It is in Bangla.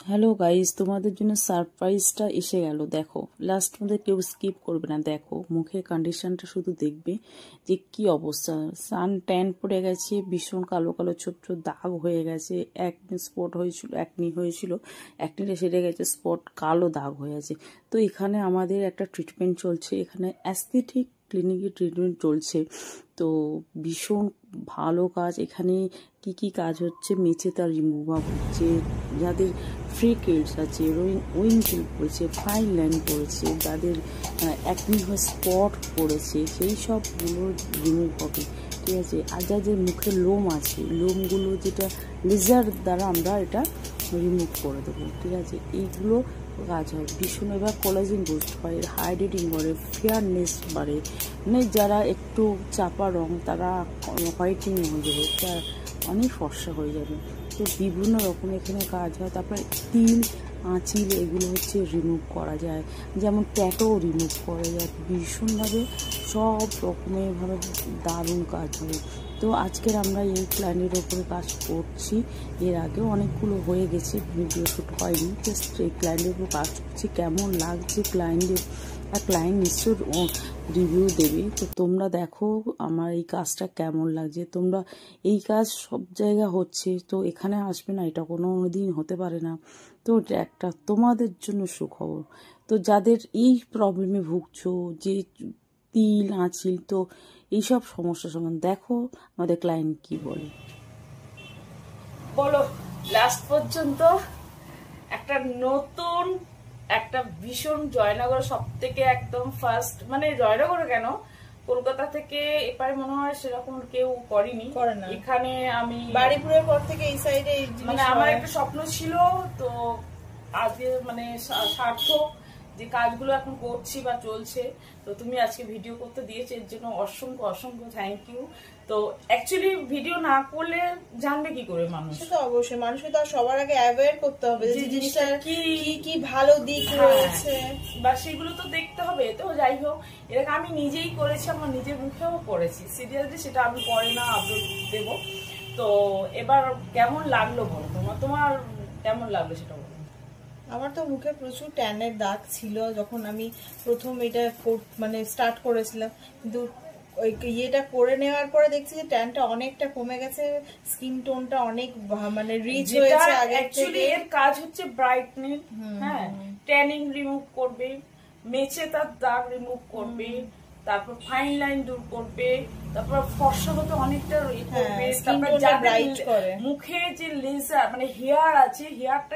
হ্যালো গাইস, তোমাদের জন্য সারপ্রাইজটা এসে গেল। দেখো, লাস্ট মধ্যে কেউ স্কিপ করবে না। দেখো মুখের কন্ডিশনটা শুধু দেখবে যে কি অবস্থা। সান ট্যান পড়ে গেছে, ভীষণ কালো কালো ছোট ছোট দাগ হয়ে গেছে। একনি স্পট হয়েছিল, একনিটা সেরে গেছে, স্পট কালো দাগ হয়ে আছে। তো এখানে আমাদের একটা ট্রিটমেন্ট চলছে, এখানে অ্যাস্থেটিক ক্লিনিকে ট্রিটমেন্ট চলছে। তো ভীষণ ভালো কাজ। এখানে কি কি কাজ হচ্ছে, মেচে তার রিমুভ আপ হচ্ছে, যাদের ফ্রি কিডস আছে, উইঙ্কেল পড়েছে, ফাইন লাইন পড়েছে, যাদের অ্যাকনি হয়ে স্পট পড়েছে, সেই সবগুলো রিমুভ হবে, ঠিক আছে। আর যাদের মুখে লোম আছে, লোমগুলো যেটা লেজার দ্বারা আমরা এটা রিমুভ করে দেবো, ঠিক আছে। এইগুলো কাজ হয় ভীষণ। এবার কোলাজেন বুস্ট হয়, হাইড্রেটিং করে, ফেয়ারনেস বাড়ে, মানে যারা একটু চাপা রং তারা হোয়াইটিং হয়ে যাবে, অনেক ফর্সা হয়ে যাবে। তো বিভিন্ন রকম এখানে কাজ হয়। তারপরে তিল, আঁচিল এগুলো হচ্ছে রিমুভ করা যায়, যেমন ট্যাটও রিমুভ করা যায় ভীষণভাবে, সব রকমেরভাবে দারুণ কাজ হবে। তো আজকের আমরা এই ক্লায়েন্টের ওপরে কাজ করছি, এর আগেও অনেকগুলো হয়ে গেছে, ভিডিও শ্যুট হয়নি, জাস্ট এই ক্লায়েন্টের উপর কাজ করছি। কেমন লাগছে ক্লায়েন্টের, আর ক্লায়েন্ট নিশ্চয় রিভিউ দেবে। তো তোমরা দেখো আমার এই কাজটা কেমন লাগছে। তোমরা এই কাজ সব জায়গা হচ্ছে, তো এখানে আসবে না এটা কোনো দিন হতে পারে না। তো এটা একটা তোমাদের জন্য সুখবর। তো যাদের এই প্রবলেমে ভুগছো, যে তিল আঁচিল, তো এইসব সমস্যার সমাধান দেখো আমাদের ক্লায়েন্ট কি বলে। বলো, লাস্ট পর্যন্ত একটা নতুন একটা ভীষণ জয়নগর সব থেকে একদম ফার্স্ট, মানে জয়নগর কেন, কলকাতা থেকে এপারে মনে হয় সেরকম কেউ করেনি, করে না। এখানে আমি বাড়িপুরের পর থেকে এই সাইডে মানে আমার একটা স্বপ্ন ছিল, তো আজকে মানে সার্থক যে কাজগুলো এখন করছি বা চলছে। তো তুমি আজকে ভিডিও করতে দিয়েছো, এর জন্য অসংখ্য অসংখ্য থ্যাংক ইউ। তো অ্যাকচুয়ালি ভিডিও না করলে জানবে কি করে মানুষ? সেটা অবশ্যই, মানুষকে তো সবার আগে অ্যাওয়্যার করতে হবে যে জিনিসটা কি কি ভালো দিক রয়েছে বা সেগুলো তো দেখতে হবে। তো যাই হোক, এরকম আমি নিজেই করেছি, আমার নিজের মুখেও করেছি সিরিয়াসলি, সেটা আমি পরে না আপলোড দেবো। তো এবার কেমন লাগলো বলো, তোমার কেমন লাগলো সেটা বলো। আমার তো মুখে প্রচুর ট্যানের দাগ ছিল যখন আমি প্রথম এটা মানে স্টার্ট করেছিলাম, কিন্তু ওই ইয়েটা করে নেওয়ার পরে দেখছি যে ট্যানটা অনেকটা কমে গেছে, স্কিন টোনটা অনেক মানে রিচ হয়েছে আগে থেকে। এর কাজ হচ্ছে ব্রাইটনিং, হ্যাঁ, ট্যানিং রিমুভ করবে, মেচে তার দাগ রিমুভ করবে, তারপর ফাইন লাইন দূর করবে, তারপর ফর্সা হতে অনেকটা করবে, তারপর যাদের মুখে যে লেজার মানে হেয়ার আছে, হেয়ারটা